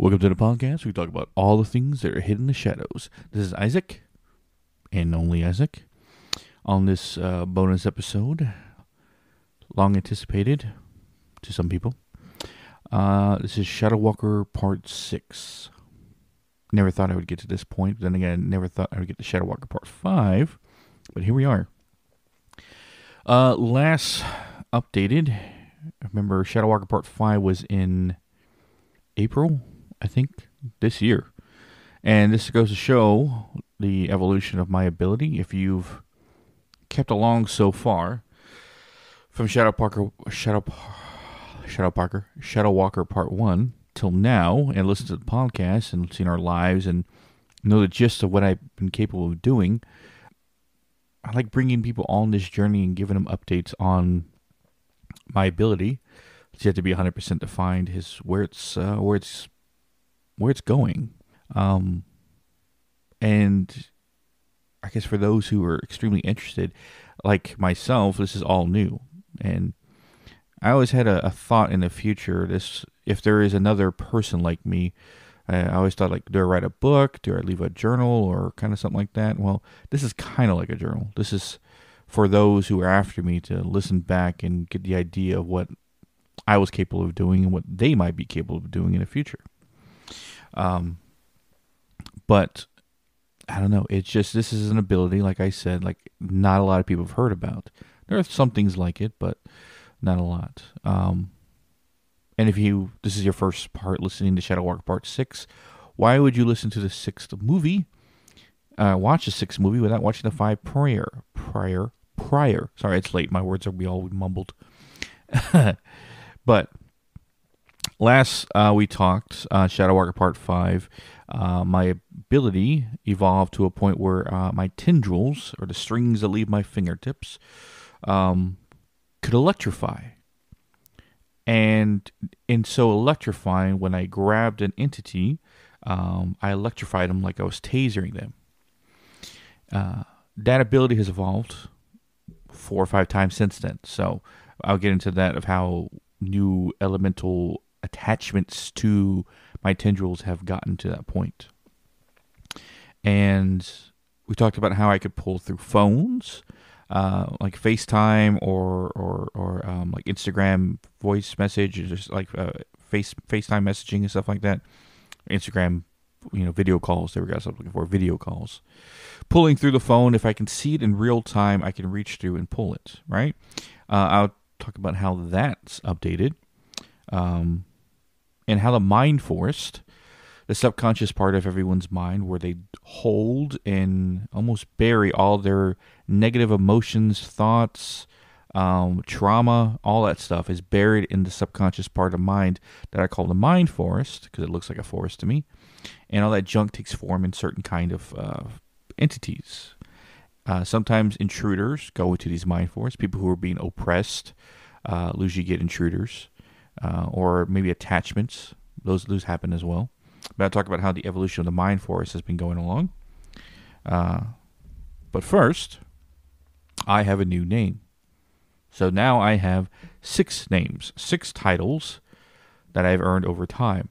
Welcome to the podcast. We talk about all the things that are hidden in the shadows. This is Isaac, and only Isaac, on this bonus episode, long anticipated to some people. This is Shadow Walker Part 6. Never thought I would get to this point, but then again, never thought I would get to Shadow Walker Part 5, but here we are. Last updated, remember Shadow Walker Part 5 was in April, I think, this year. And this goes to show the evolution of my ability. If you've kept along so far from Shadow Walker Part 1 till now, and listened to the podcast and seen our lives and know the gist of what I've been capable of doing, I like bringing people on this journey and giving them updates on my ability. It's yet to be 100% defined. Where it's going. And I guess for those who are extremely interested, like myself, this is all new. And I always had a thought in the future, if there is another person like me, I always thought, like, do I write a book? Do I leave a journal or kind of something like that? Well, this is kind of like a journal. This is for those who are after me to listen back and get the idea of what I was capable of doing and what they might be capable of doing in the future. But I don't know. It's just, this is an ability, like I said, like not a lot of people have heard about. There are some things like it, but not a lot. And if this is your first part listening to Shadow Walker Part 6, why would you listen to the sixth movie? Watch the sixth movie without watching the five prior. Sorry, it's late. My words will be all mumbled. But last we talked, Shadow Walker Part 5, my ability evolved to a point where my tendrils, or the strings that leave my fingertips, could electrify. And in so electrifying, when I grabbed an entity, I electrified them like I was tasering them. That ability has evolved 4 or 5 times since then. So I'll get into that, of how new elemental attachments to my tendrils have gotten to that point. And we talked about how I could pull through phones, like FaceTime or like Instagram voice message, just like FaceTime messaging and stuff like that. Instagram, video calls. There we go. So I was looking for video calls. Pulling through the phone, if I can see it in real time, I can reach through and pull it. Right. I'll talk about how that's updated. And how the mind forest, the subconscious part of everyone's mind, where they hold and almost bury all their negative emotions, thoughts, trauma, all that stuff is buried in the subconscious part of mind that I call the mind forest, because it looks like a forest to me. And all that junk takes form in certain kind of entities. Sometimes intruders go into these mind forests. People who are being oppressed, usually get intruders. Or maybe attachments. Those happen as well. But I'll talk about how the evolution of the mind forest has been going along. But first, I have a new name. So now I have 6 names, 6 titles that I've earned over time.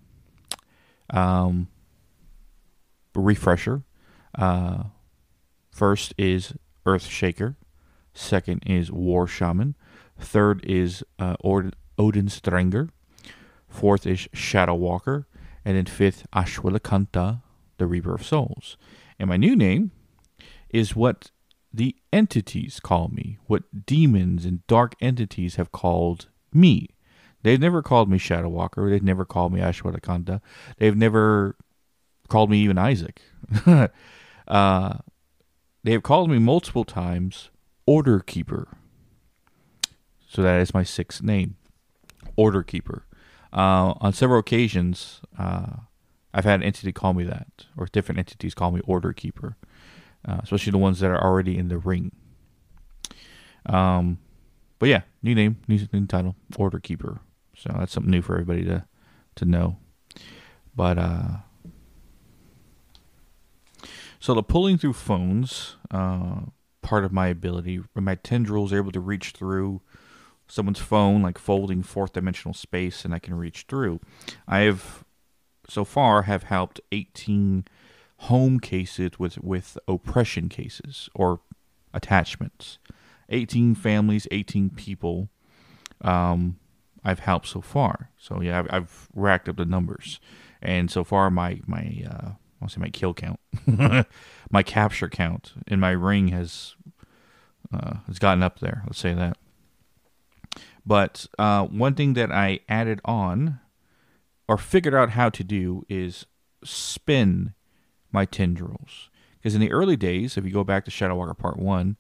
Refresher. First is Earthshaker. Second is War Shaman. Third is Odinstranger. Fourth is Shadow Walker. And then fifth, Ashwalakanta, the Reaper of Souls. And my new name is what the entities call me, what demons and dark entities have called me. They've never called me Shadow Walker. They've never called me Ashwalakanta. They've never called me even Isaac. They have called me multiple times Order Keeper. So that is my 6th name, Order Keeper. On several occasions, I've had an entity call me that, or different entities call me Order Keeper, especially the ones that are already in the ring. But yeah, new name, new title, Order Keeper. So that's something new for everybody to know. But so the pulling through phones, part of my ability, where my tendrils are able to reach through someone's phone, like folding 4th dimensional space, and I can reach through. I have so far have helped 18 home cases with oppression cases or attachments. 18 families, 18 people I've helped so far. So yeah, I've racked up the numbers. And so far I'll say my kill count, my capture count in my ring has gotten up there. Let's say that. But one thing that I added on or figured out how to do is spin my tendrils. Because in the early days, if you go back to Shadow Walker Part 1,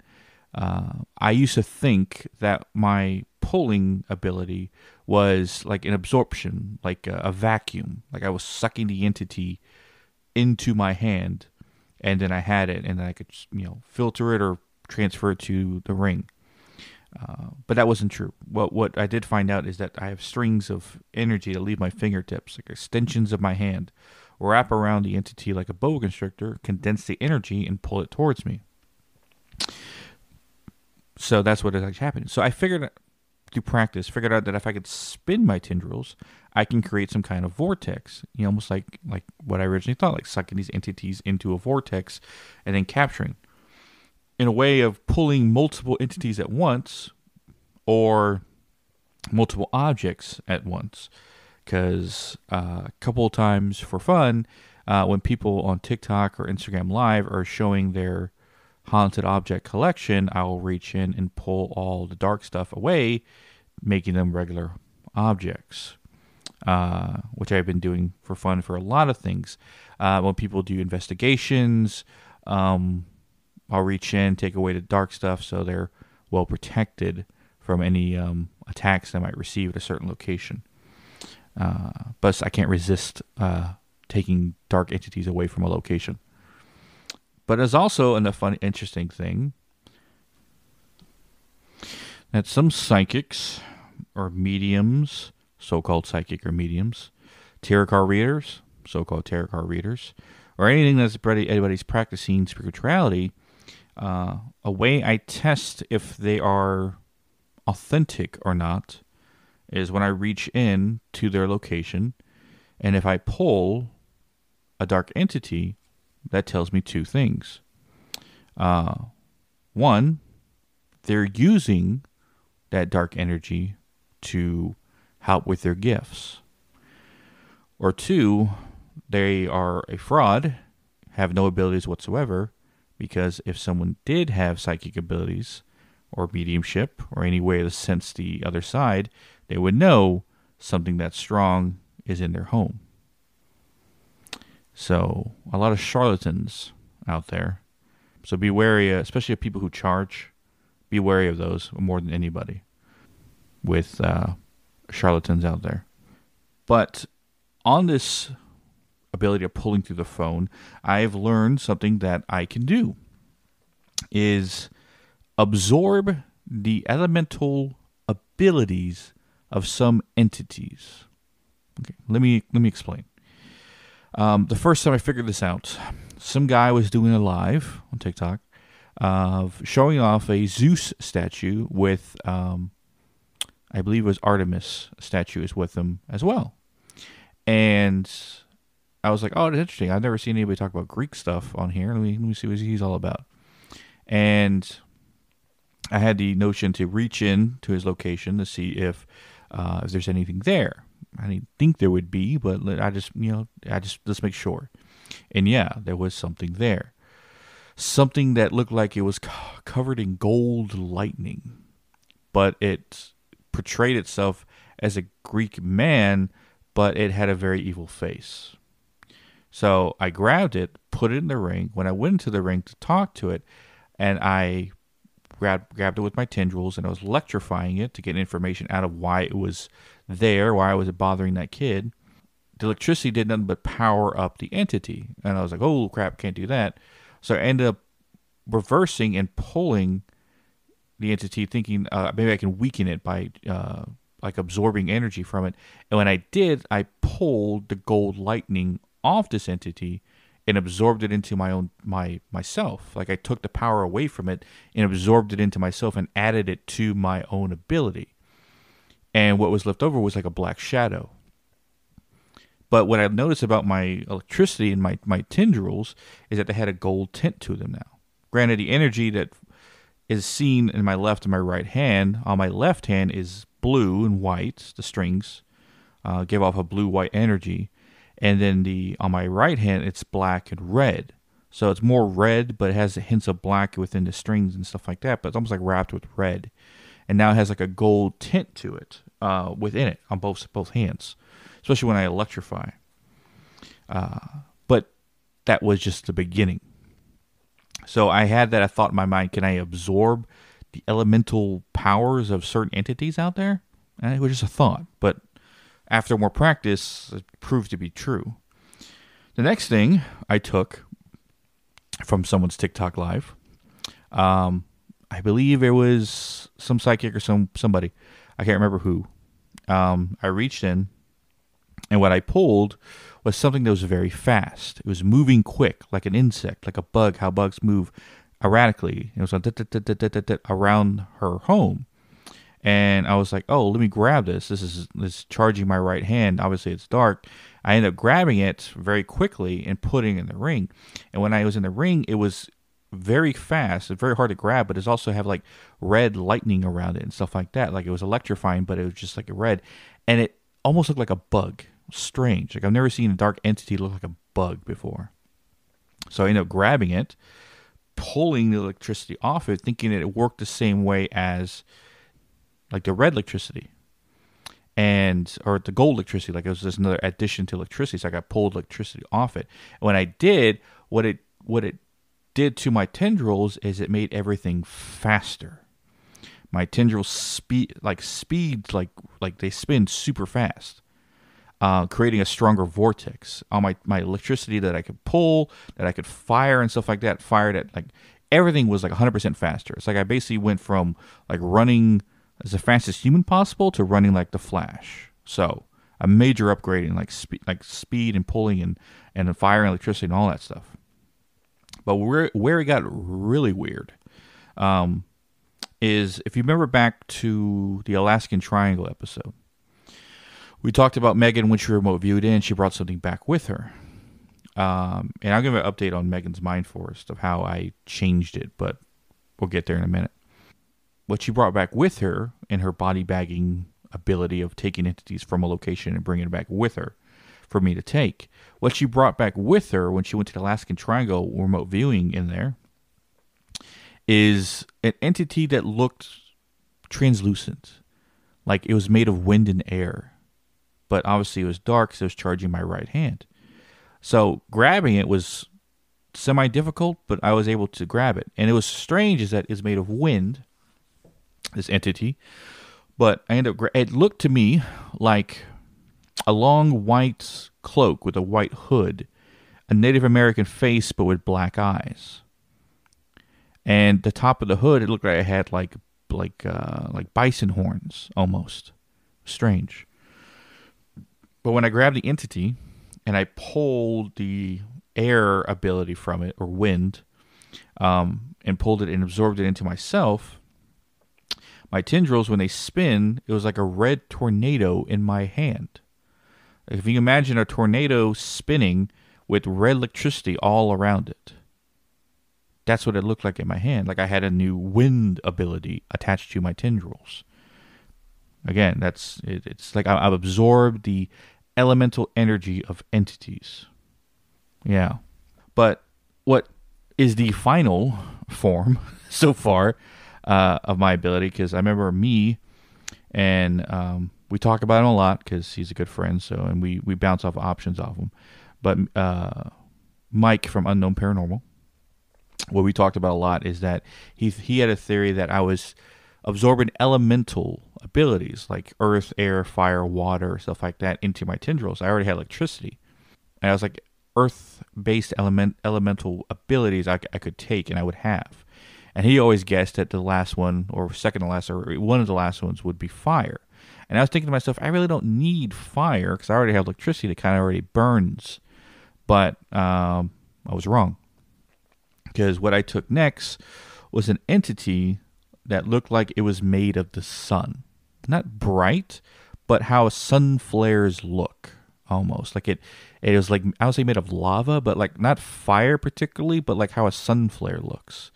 I used to think that my pulling ability was like an absorption, like a vacuum. Like I was sucking the entity into my hand, and then I had it, and then I could, filter it or transfer it to the ring. But that wasn't true. What I did find out is that I have strings of energy that leave my fingertips, like extensions of my hand, wrap around the entity like a boa constrictor, condense the energy, and pull it towards me. So that's what is actually happening. So I figured out that if I could spin my tendrils, I can create some kind of vortex. Almost like what I originally thought, like sucking these entities into a vortex and then capturing. In a way of pulling multiple entities at once or multiple objects at once. Because a couple of times for fun, when people on TikTok or Instagram Live are showing their haunted object collection, I will reach in and pull all the dark stuff away, making them regular objects, which I've been doing for fun for a lot of things. When people do investigations, I'll reach in, take away the dark stuff so they're well protected from any attacks they might receive at a certain location. But I can't resist taking dark entities away from a location. But there's also a fun, interesting thing that some psychics or mediums, so-called psychic or mediums, tarot card readers, so-called tarot card readers, or anything that's anybody's practicing spirituality, a way I test if they are authentic or not is when I reach in to their location, and if I pull a dark entity, that tells me two things. One, they're using that dark energy to help with their gifts. Or two, they are a fraud, have no abilities whatsoever, because if someone did have psychic abilities or mediumship or any way to sense the other side, they would know something that's strong is in their home. So a lot of charlatans out there. So be wary, especially of people who charge. Be wary of those more than anybody with charlatans out there. But on this ability of pulling through the phone, I've learned something that I can do is absorb the elemental abilities of some entities. Okay, let me explain. The first time I figured this out, some guy was doing a live on TikTok of showing off a Zeus statue with, I believe it was Artemis statue is with him as well. And I was like, oh, that's interesting. I've never seen anybody talk about Greek stuff on here. Let me see what he's all about. And I had the notion to reach in to his location to see if there's anything there. I didn't think there would be, but I just let's make sure. And yeah, there was something there. Something that looked like it was covered in gold lightning, but it portrayed itself as a Greek man, but it had a very evil face. So I grabbed it, put it in the ring. When I went into the ring to talk to it, and I grabbed it with my tendrils, and I was electrifying it to get information out of why it was there, why was it bothering that kid. The electricity did nothing but power up the entity. And I was like, oh, crap, can't do that. So I ended up reversing and pulling the entity, thinking maybe I can weaken it by like absorbing energy from it. And when I did, I pulled the gold lightning off this entity and absorbed it into myself. Like I took the power away from it and absorbed it into myself and added it to my own ability. And what was left over was like a black shadow. But what I've noticed about my electricity and my tendrils is that they had a gold tint to them now. Granted, the energy that is seen in my left and my right hand, on my left hand is blue and white. The strings give off a blue-white energy. And then on my right hand, it's black and red. So it's more red, but it has hints of black within the strings and stuff like that. But it's almost like wrapped with red. And now it has like a gold tint to it within it on both hands, especially when I electrify. But that was just the beginning. So I had that thought in my mind, can I absorb the elemental powers of certain entities out there? And it was just a thought. But after more practice, it proved to be true. The next thing I took from someone's TikTok live, I believe it was some psychic or somebody. I can't remember who. I reached in, and what I pulled was something that was very fast. It was moving quick, like an insect, like a bug, how bugs move erratically. It was around her home. And I was like, oh, let me grab this. This is charging my right hand. Obviously, it's dark. I ended up grabbing it very quickly and putting it in the ring. And when I was in the ring, it was very fast. It's very hard to grab, but it also have like red lightning around it and stuff like that. Like it was electrifying, but it was just like a red. And it almost looked like a bug. Strange. Like I've never seen a dark entity look like a bug before. So I ended up grabbing it, pulling the electricity off it, thinking that it worked the same way as like the red electricity or the gold electricity, like it was just another addition to electricity. So I got pulled electricity off it. And when I did, what it did to my tendrils is it made everything faster. My tendrils speed like they spin super fast, creating a stronger vortex on my electricity that I could pull, that I could fire and stuff like that. Fired at like everything was like 100% faster. It's like I basically went from like running as the fastest human possible to running like the Flash. So a major upgrade in like speed and pulling and firing electricity and all that stuff. But where it got really weird is if you remember back to the Alaskan Triangle episode, we talked about Megan when she remote viewed in. She brought something back with her. And I'll give an update on Megan's Mind Forest of how I changed it, but we'll get there in a minute. What she brought back with her in her body bagging ability of taking entities from a location and bringing it back with her for me to take. What she brought back with her when she went to the Alaskan Triangle remote viewing in there is an entity that looked translucent, like it was made of wind and air. But obviously it was dark, so it was charging my right hand. So grabbing it was semi-difficult, but I was able to grab it. And it was strange is that it's made of wind, this entity. But I ended up, it looked to me like a long white cloak with a white hood, a Native American face, but with black eyes. And the top of the hood, it looked like it had like bison horns almost. Strange. But when I grabbed the entity and I pulled the air ability from it, or wind, and pulled it and absorbed it into myself, my tendrils, when they spin, it was like a red tornado in my hand. If you imagine a tornado spinning with red electricity all around it, that's what it looked like in my hand. Like I had a new wind ability attached to my tendrils. Again, it's like I've absorbed the elemental energy of entities. Yeah. But what is the final form so far of my ability? Because I remember me and we talk about him a lot because he's a good friend. So, and we bounce off options off him. But Mike from Unknown Paranormal, what we talked about a lot is that he had a theory that I was absorbing elemental abilities like earth, air, fire, water, stuff like that into my tendrils. I already had electricity. And I was like, earth-based elemental abilities I could take and I would have. And he always guessed that the last one, or second to last, or one of the last ones would be fire. And I was thinking to myself, I really don't need fire because I already have electricity that kind of already burns. But I was wrong. Because what I took next was an entity that looked like it was made of the sun. Not bright, but how sun flares look. almost. Like it was like, I would say, made of lava, but like not fire particularly, but like how a sun flare looks.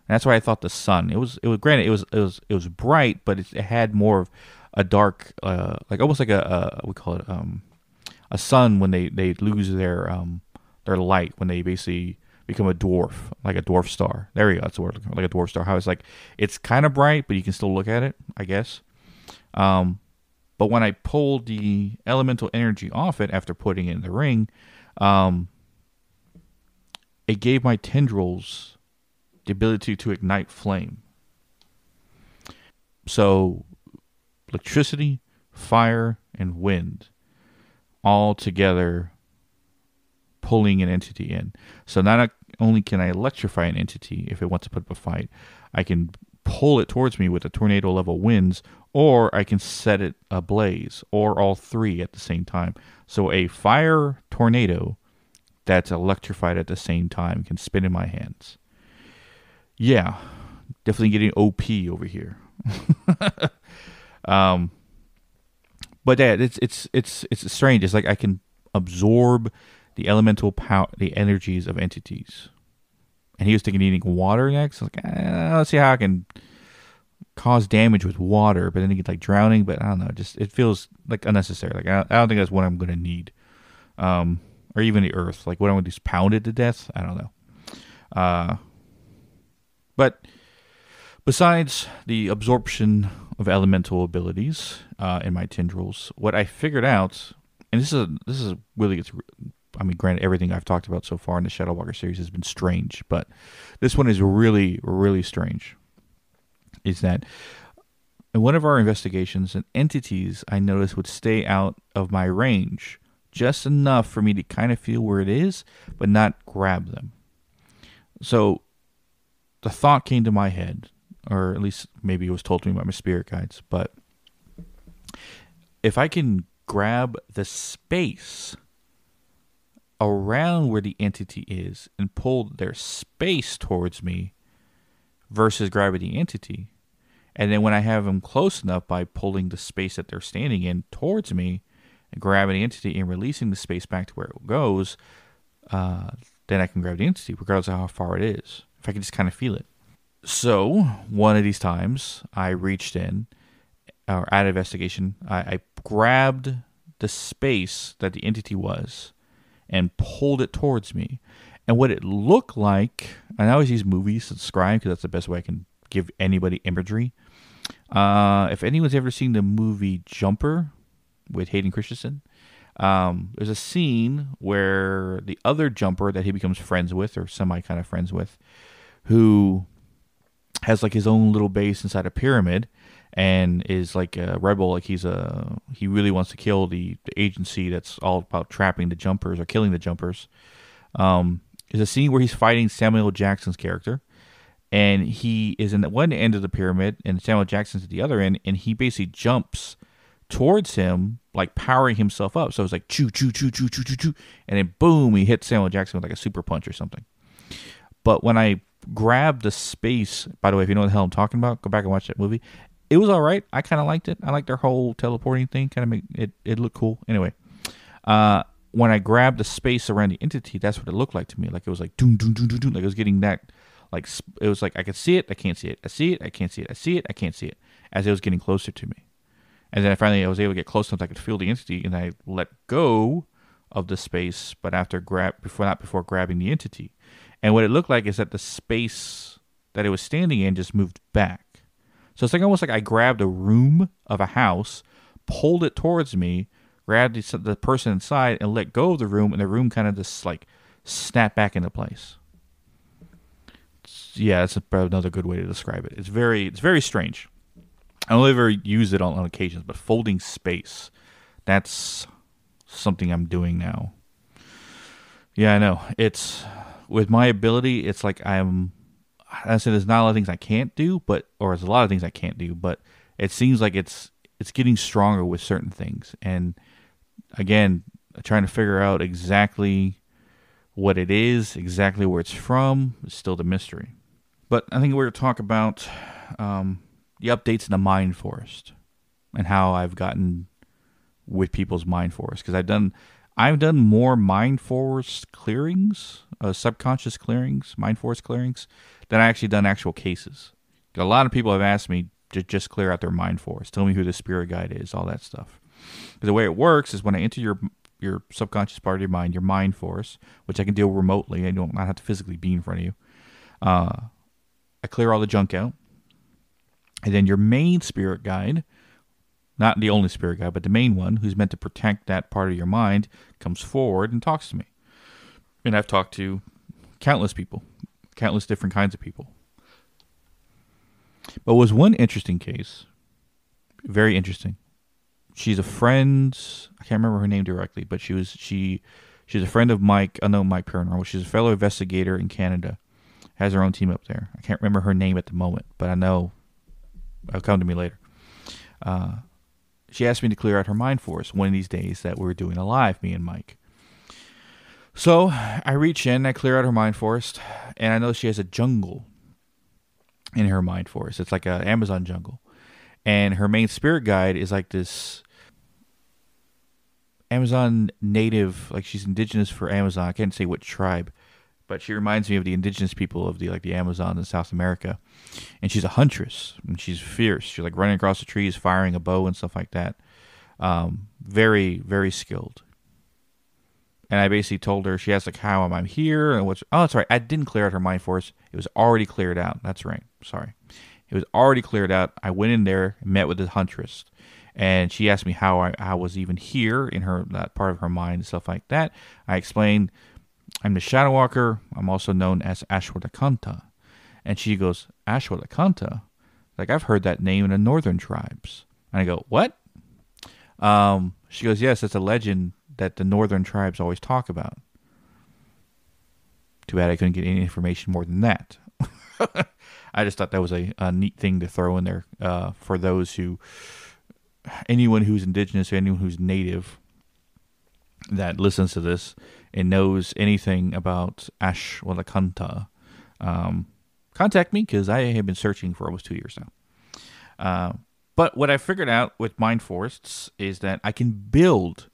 And that's why I thought the sun. It was granted it was bright, but it had more of a dark, like almost like we call it a sun when they lose their light, when they basically become a dwarf, like a dwarf star. There you go. That's the word. Like a dwarf star. How it's like, it's kind of bright, but you can still look at it, I guess. But when I pulled the elemental energy off it after putting it in the ring, it gave my tendrils the ability to ignite flame. So electricity, fire, and wind all together pulling an entity in. So not only can I electrify an entity if it wants to put up a fight, I can pull it towards me with the tornado level winds, or I can set it ablaze, or all three at the same time. So a fire tornado that's electrified at the same time can spin in my hands. Yeah, definitely getting OP over here. But yeah, it's strange. It's like I can absorb the elemental power, the energies of entities. And he was thinking eating water next. I was like, let's see how I can cause damage with water, but then he gets like drowning. But I don't know, just it feels like unnecessary. Like I don't think that's what I'm gonna need, or even the earth. Like what I'm gonna do is pound it to death. I don't know. But besides the absorption of elemental abilities in my tendrils, what I figured out, and this is really, I mean, granted, everything I've talked about so far in the Shadow Walker series has been strange, but this one is really, really strange. Is that in one of our investigations, an entities I noticed would stay out of my range just enough for me to kind of feel where it is, but not grab them. So the thought came to my head, or at least maybe it was told to me by my spirit guides, but if I can grab the space around where the entity is and pull their space towards me versus grabbing the entity, and then when I have them close enough by pulling the space that they're standing in towards me and grabbing the entity and releasing the space back to where it goes, then I can grab the entity regardless of how far it is, if I can just kind of feel it. So one of these times I reached in, or at investigation, I grabbed the space that the entity was and pulled it towards me. And what it looked like, and I always use movies to describe because that's the best way I can give anybody imagery. If anyone's ever seen the movie Jumper with Hayden Christensen, there's a scene where the other jumper that he becomes friends with, or semi kind of friends with, who has like his own little base inside a pyramid and is like a rebel. Like he really wants to kill the agency that's all about trapping the jumpers or killing the jumpers. There's a scene where he's fighting Samuel Jackson's character, and he is in the one end of the pyramid and Samuel Jackson's at the other end, and he basically jumps towards him, like powering himself up. So it's like choo choo choo choo choo choo choo, and then boom, he hits Samuel Jackson with like a super punch or something. But when I grabbed the space, by the way, if you know what the hell I'm talking about, go back and watch that movie. It was all right. I kind of liked it. I liked their whole teleporting thing. Kind of make it look cool. Anyway, when I grabbed the space around the entity, that's what it looked like to me. Like it was like doom doom doom doom doom. Like it was getting that. Like it was like I could see it, I can't see it. I see it, I can't see it. I see it, I can't see it. As it was getting closer to me, and then I was able to get close enough I could feel the entity, and I let go of the space, but before grabbing the entity. And what it looked like is that the space that it was standing in just moved back. So it's like almost like I grabbed a room of a house, pulled it towards me, grabbed the person inside, and let go of the room, and the room kind of just like snapped back into place. Yeah, that's another good way to describe it. It's very strange. I only ever use it on occasions, but folding space, that's something I'm doing now. Yeah, I know. It's with my ability, it's like I said, there's not a lot of things I can't do, or there's a lot of things I can't do, but it seems like it's getting stronger with certain things. And again, trying to figure out exactly what it is, exactly where it's from, is still the mystery. But I think we're going to talk about the updates in the Mind Forest and how I've gotten with people's Mind Forest. Because I've done more mind forest clearings, subconscious clearings, mind forest clearings, than I actually done actual cases. A lot of people have asked me to just clear out their mind forest, tell me who the spirit guide is, all that stuff. The way it works is when I enter your subconscious part of your mind forest, which I can do remotely. I don't not have to physically be in front of you. I clear all the junk out, and then your main spirit guide, not the only spirit guide, but the main one, who's meant to protect that part of your mind, comes forward and talks to me. And I've talked to countless people, countless different kinds of people. But was one interesting case, very interesting. She's a friend. I can't remember her name directly, but she's a friend of Mike, unknown Mike Paranormal. She's a fellow investigator in Canada. Has her own team up there. I can't remember her name at the moment, but I know it'll come to me later. She asked me to clear out her mind forest one of these days that we were doing a live, me and Mike. So I reach in, I clear out her mind forest, and I know she has a jungle in her mind forest. It's like an Amazon jungle. And her main spirit guide is like this Amazon native, like she's indigenous for Amazon. I can't say what tribe, but she reminds me of the indigenous people of the Amazon in South America. And she's a huntress, and she's fierce. She's like running across the trees, firing a bow and stuff like that. Very, very skilled. And I basically told her, she asked like how I'm here and what's. Oh, that's right. I didn't clear out her mind forest. It was already cleared out. That's right. Sorry. It was already cleared out. I went in there, met with the huntress, and she asked me how I was even here in that part of her mind and stuff like that. I explained, I'm the Shadow Walker. I'm also known as Ashwatthakanta. And she goes, Ashwatthakanta? Like, I've heard that name in the northern tribes. And I go, what? She goes, yes, it's a legend that the northern tribes always talk about. Too bad I couldn't get any information more than that. I just thought that was a neat thing to throw in there for anyone who's indigenous or anyone who's native that listens to this and knows anything about Ashwatthakanta. Contact me, because I have been searching for almost 2 years now. But what I figured out with mind forests is that I can build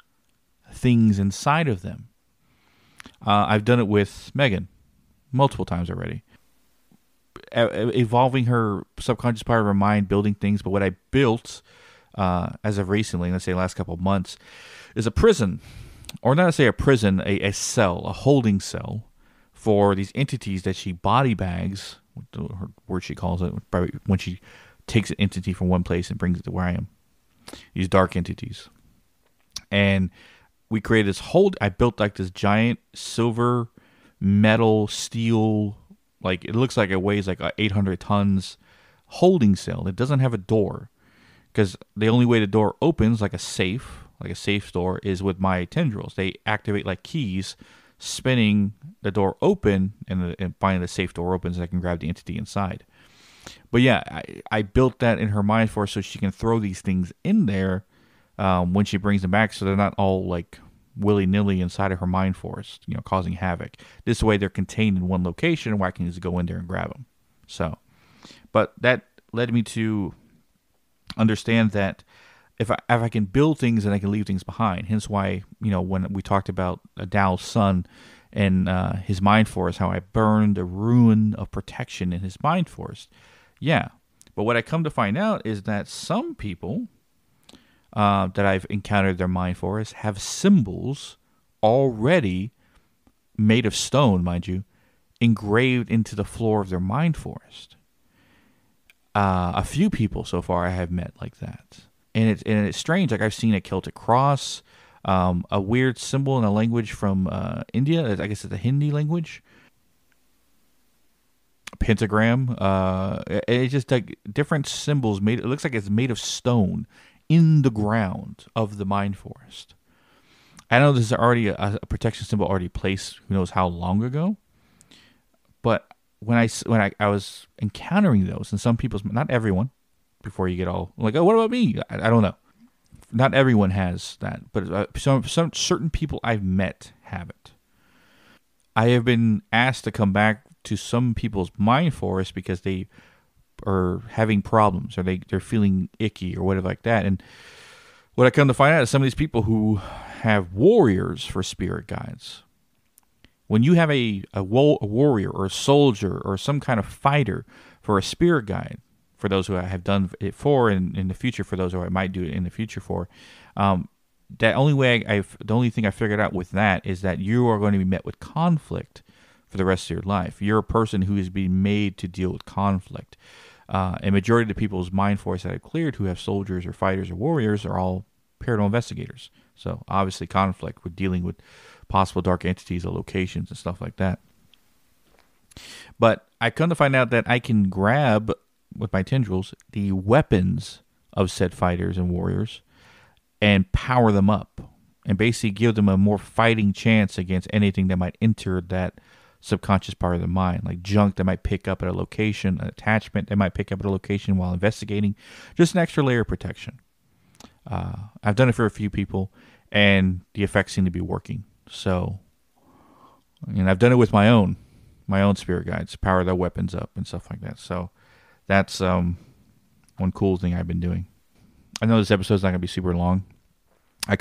things inside of them. I've done it with Megan multiple times already. Evolving her subconscious part of her mind, building things. But what I built as of recently, let's say the last couple of months, is a prison. Or not to say a prison, a cell, a holding cell for these entities that she body bags, her word she calls it, when she takes an entity from one place and brings it to where I am. These dark entities. And we created this I built like this giant silver, metal, steel, like it looks like it weighs like 800 tons holding cell. It doesn't have a door, because the only way the door opens, like a safe door, is with my tendrils. They activate like keys, spinning the door open, and finally the safe door opens and I can grab the entity inside. But yeah, I built that in her mind for her so she can throw these things in there when she brings them back, so they're not all like willy-nilly inside of her mind forest, causing havoc. This way they're contained in one location where I can just go in there and grab them. So, but that led me to understand that if I can build things, then I can leave things behind. Hence why, when we talked about Adal's son and his mind forest, how I burned a ruin of protection in his mind forest. Yeah. But what I come to find out is that some people that I've encountered their mind forest have symbols already made of stone, mind you, engraved into the floor of their mind forest. A few people so far I have met like that. And it's strange. Like, I've seen a Celtic cross, a weird symbol in a language from India. I guess it's a Hindi language. Pentagram. It's just like different symbols made. It looks like it's made of stone in the ground of the mind forest. I know there's already a protection symbol already placed. Who knows how long ago? But when I was encountering those, and some people's, not everyone, before you get all like, oh, what about me? I don't know. Not everyone has that, but some certain people I've met have it. I have been asked to come back to some people's mind forest because they are having problems, or they're feeling icky or whatever like that. And What I come to find out is some of these people who have warriors for spirit guides. When you have a warrior or a soldier or some kind of fighter for a spirit guide, for those who I have done it for, and in the future for those who I might do it in the future for, the only thing I figured out with that is that you are going to be met with conflict for the rest of your life. You're a person who is being made to deal with conflict. A majority of the people's mind force that I've cleared who have soldiers or fighters or warriors are all paranormal investigators. So obviously conflict with dealing with possible dark entities or locations and stuff like that. But I come to find out that I can grab, with my tendrils, the weapons of said fighters and warriors and power them up and basically give them a more fighting chance against anything that might enter that subconscious part of the mind, like junk that might pick up at a location, an attachment that might pick up at a location while investigating, just an extra layer of protection. I've done it for a few people, and the effects seem to be working. So, and I've done it with my own spirit guides, power their weapons up and stuff like that. So that's one cool thing I've been doing. I know this episode's not going to be super long. I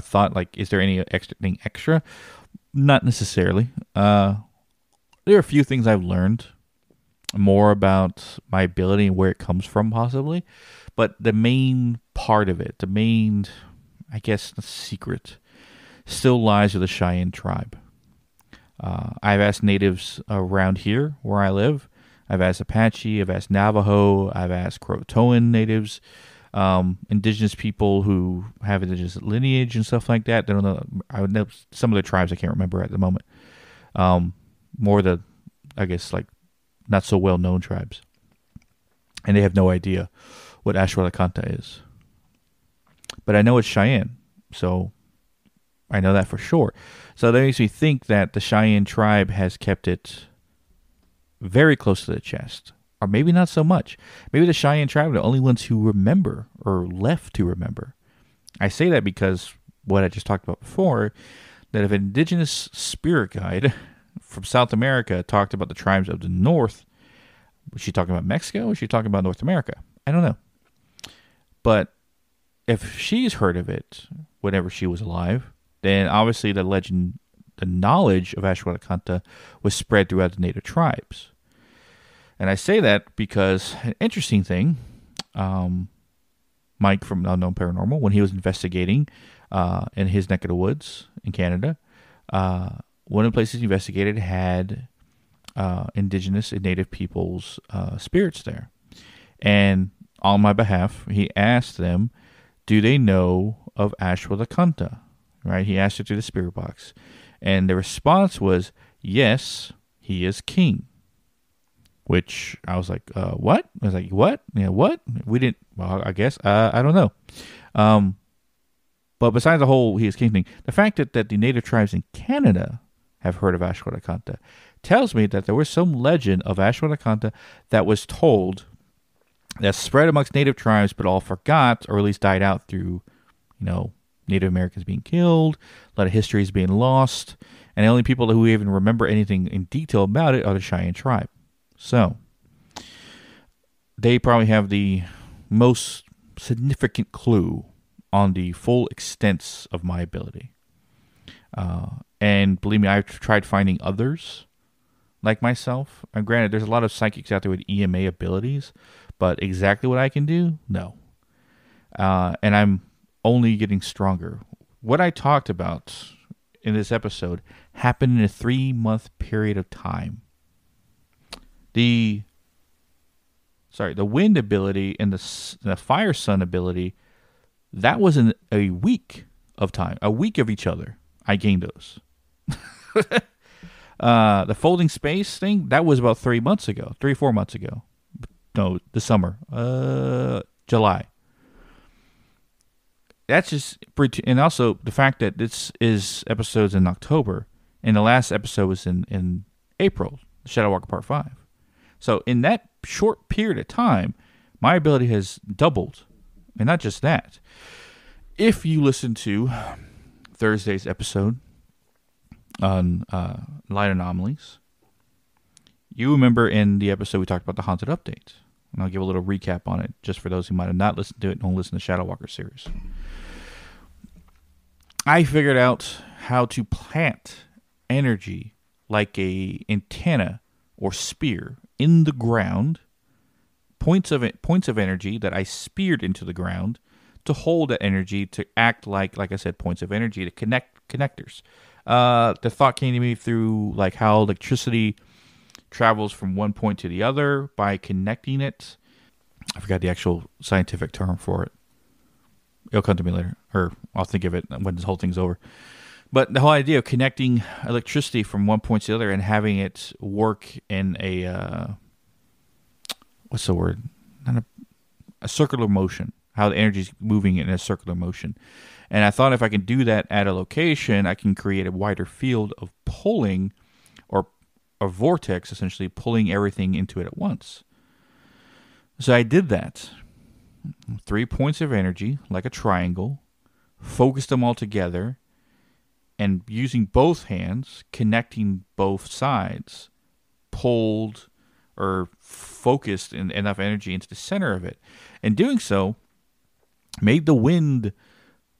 thought, like, is there any extra? Not necessarily. There are a few things I've learned more about my ability and where it comes from, possibly. But the main part of it, the secret, still lies with the Cheyenne tribe. I've asked natives around here where I live. I've asked Apache, I've asked Navajo, I've asked Croatoan natives, indigenous people who have indigenous lineage and stuff like that. I don't know. I would know some of the tribes I can't remember at the moment. More the, I guess, like, not so well known tribes. And they have no idea what Ashwaubenon is. But I know it's Cheyenne, so I know that for sure. So that makes me think that the Cheyenne tribe has kept it very close to the chest. Or maybe not so much. Maybe the Cheyenne tribe are the only ones who remember, or left to remember. I say that because what I just talked about before, that if an indigenous spirit guide from South America talked about the tribes of the North, was she talking about Mexico or was she talking about North America? I don't know. But if she's heard of it whenever she was alive, then obviously the legend, the knowledge of Ashwaubenon was spread throughout the native tribes. And I say that because an interesting thing, Mike from Unknown Paranormal, when he was investigating in his neck of the woods in Canada, one of the places he investigated had indigenous and native people's spirits there. And on my behalf, he asked them, do they know of Ashwaubenon? Right? He asked it through the spirit box. And the response was, yes, he is king. Which I was like, what? I was like, what? Yeah, what? We didn't, well, I guess, I don't know. But besides the whole he is king thing, the fact that the native tribes in Canada have heard of Ashwaubenon tells me that there was some legend of Ashwaubenon that was told, that spread amongst native tribes, but all forgot, or at least died out through, Native Americans being killed, a lot of histories being lost, and the only people who even remember anything in detail about it are the Cheyenne tribe. So, they probably have the most significant clue on the full extents of my ability. And believe me, I've tried finding others like myself. And granted, there's a lot of psychics out there with EMA abilities, but exactly what I can do, no. And I'm only getting stronger. What I talked about in this episode happened in a 3-month period of time. The wind ability and the fire sun ability, that was in a week of time, a week of each other. I gained those. The folding space thing, that was about 3 or 4 months ago. No, the summer, July. That's just, and also the fact that this is episodes in October, and the last episode was in April, Shadow Walker Part 5. So in that short period of time, my ability has doubled. And not just that. If you listen to Thursday's episode on light anomalies, you remember in the episode we talked about the haunted update. And I'll give a little recap on it just for those who might have not listened to it and don't listen to Shadow Walker series. I figured out how to plant energy like a antenna or spear in the ground, points of energy that I speared into the ground to hold that energy to act like I said, points of energy to connect connectors. The thought came to me through like how electricity travels from one point to the other by connecting it. I forgot the actual scientific term for it. It'll come to me later, or I'll think of it when this whole thing's over. But the whole idea of connecting electricity from one point to the other and having it work in a what's the word? Not a circular motion. How the energy is moving in a circular motion. And I thought if I can do that at a location, I can create a wider field of pulling, or a vortex, essentially pulling everything into it at once. So I did that. 3 points of energy, like a triangle, focused them all together, and using both hands, connecting both sides, pulled or focused enough energy into the center of it. And doing so made the wind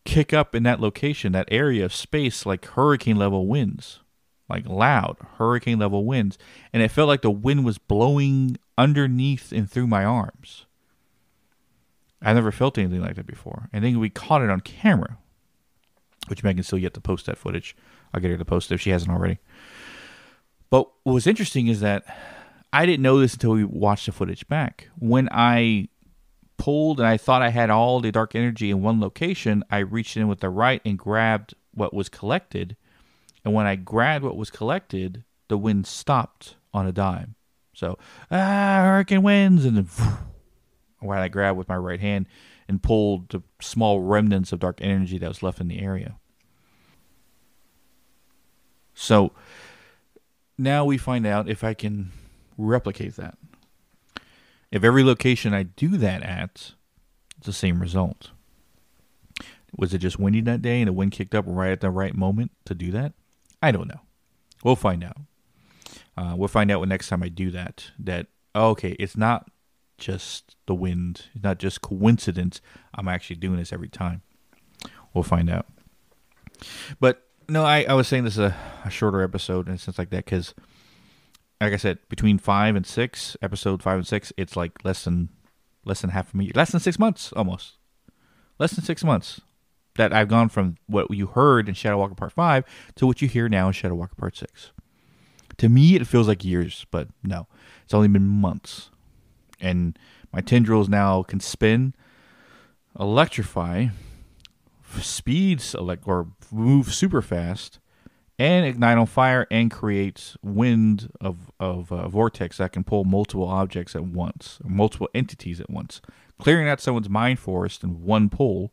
kick up in that location, that area of space, like hurricane level winds, like loud hurricane level winds. And it felt like the wind was blowing underneath and through my arms. I never felt anything like that before. And then we caught it on camera, which Megan's still yet to post that footage. I'll get her to post it if she hasn't already. But what was interesting is that I didn't know this until we watched the footage back. When I pulled and I thought I had all the dark energy in one location, I reached in with the right and grabbed what was collected. And when I grabbed what was collected, the wind stopped on a dime. So, hurricane winds, and then when I grabbed with my right hand and pulled the small remnants of dark energy that was left in the area. So now we find out if I can replicate that. If every location I do that at, it's the same result. Was it just windy that day and the wind kicked up right at the right moment to do that? I don't know. We'll find out. We'll find out when next time I do that. Okay, it's not just the wind. It's not just coincidence. I'm actually doing this every time. We'll find out. But no, I was saying this is a shorter episode and stuff like that because, like I said, between 5 and 6, episode 5 and 6, it's like less than half a year, less than 6 months almost, less than 6 months that I've gone from what you heard in Shadow Walker Part 5 to what you hear now in Shadow Walker Part 6. To me, it feels like years, but no, it's only been months. And my tendrils now can spin, electrify, speeds or move super fast, and ignite on fire and create wind of a vortex that can pull multiple objects at once, or multiple entities at once, clearing out someone's mind forest in one pull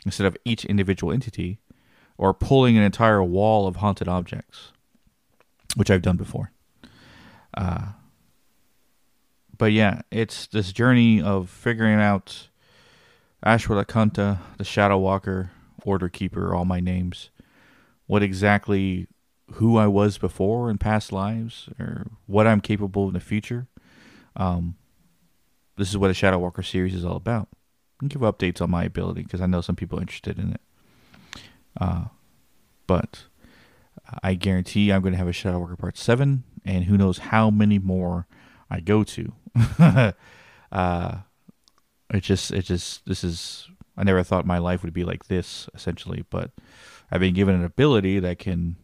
instead of each individual entity, or pulling an entire wall of haunted objects, which I've done before. But yeah, it's this journey of figuring out Ashwada Kanta, the Shadow Walker, Order Keeper, all my names, what exactly who I was before in past lives, or what I'm capable of in the future. This is what a Shadow Walker series is all about. I'll give updates on my ability because I know some people are interested in it. But I guarantee I'm going to have a Shadow Walker Part 7, and who knows how many more I go to. I never thought my life would be like this, essentially, but I've been given an ability that can,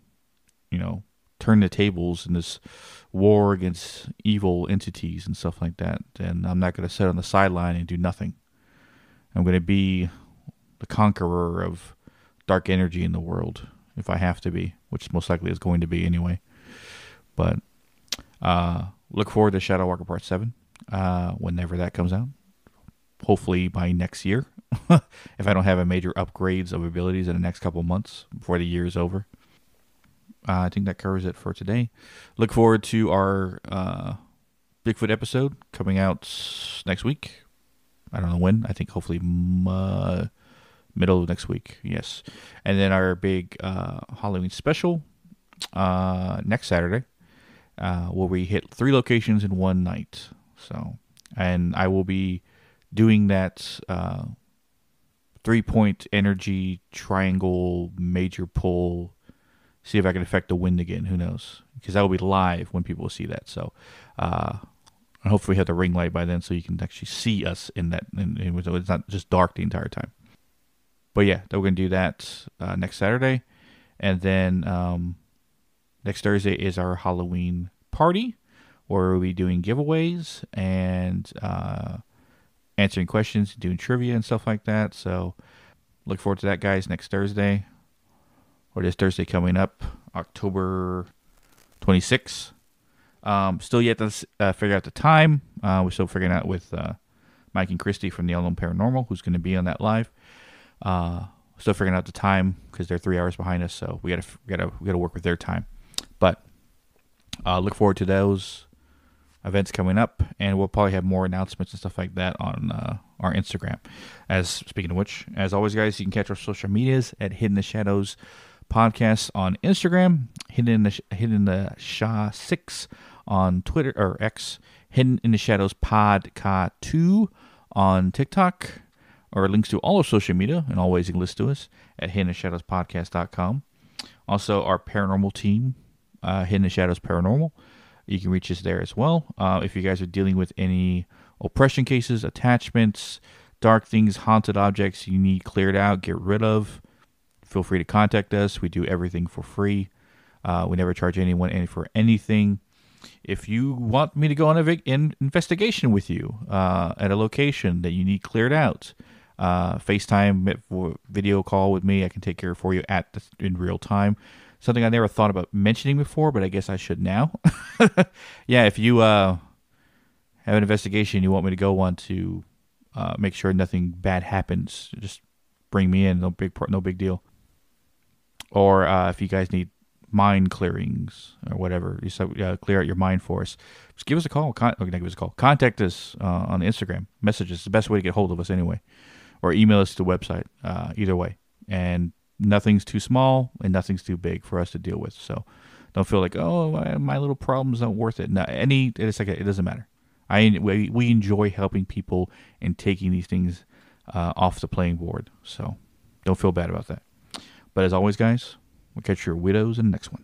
turn the tables in this war against evil entities and stuff like that. And I'm not going to sit on the sideline and do nothing. I'm going to be the conqueror of dark energy in the world, if I have to be, which most likely is going to be anyway. But look forward to Shadow Walker Part 7, whenever that comes out. Hopefully by next year, if I don't have a major upgrades of abilities in the next couple months before the year is over. I think that covers it for today. Look forward to our Bigfoot episode coming out next week. I don't know when. I think hopefully middle of next week. Yes. And then our big Halloween special next Saturday, where we hit 3 locations in one night. So, and I will be doing that 3-point energy triangle major pull. See if I can affect the wind again. Who knows? Because that will be live when people will see that. So, and hopefully we have the ring light by then, so you can actually see us in that, and it's not just dark the entire time. But yeah, we're gonna do that next Saturday, and then next Thursday is our Halloween party, where we'll be doing giveaways and answering questions, doing trivia and stuff like that. So look forward to that, guys, next Thursday, or this Thursday coming up, October 26th. Still yet to figure out the time. We're still figuring out with Mike and Christy from the Unknown Paranormal, who's going to be on that live. Still figuring out the time because they're 3 hours behind us, so we gotta work with their time. But look forward to those events coming up, and we'll probably have more announcements and stuff like that on our Instagram. As speaking of which, as always, guys, you can catch our social medias at Hidden in the Shadows Podcast on Instagram, Hidden in the Sha 6 on Twitter or X, Hidden in the Shadows Podca 2 on TikTok, or links to all of social media and all ways you can listen to us at hiddenshadowspodcast.com. Also, our paranormal team, Hidden in Shadows Paranormal. You can reach us there as well. If you guys are dealing with any oppression cases, attachments, dark things, haunted objects you need cleared out, get rid of, feel free to contact us. We do everything for free. We never charge anyone any for anything. If you want me to go on an investigation with you at a location that you need cleared out, FaceTime video call with me, I can take care of for you in real time. Something I never thought about mentioning before, but I guess I should now. Yeah, if you have an investigation you want me to go on to make sure nothing bad happens, just bring me in. No big deal. Or if you guys need mind clearings or whatever, you clear out your mind for us, just give us a call. Contact us on Instagram. Messages is the best way to get hold of us anyway. Or email us to the website. Either way. And nothing's too small and nothing's too big for us to deal with. So don't feel like, oh, my little problem's not worth it. No, it doesn't matter. We enjoy helping people and taking these things off the playing board. So don't feel bad about that. But as always, guys, we'll catch your widows in the next one.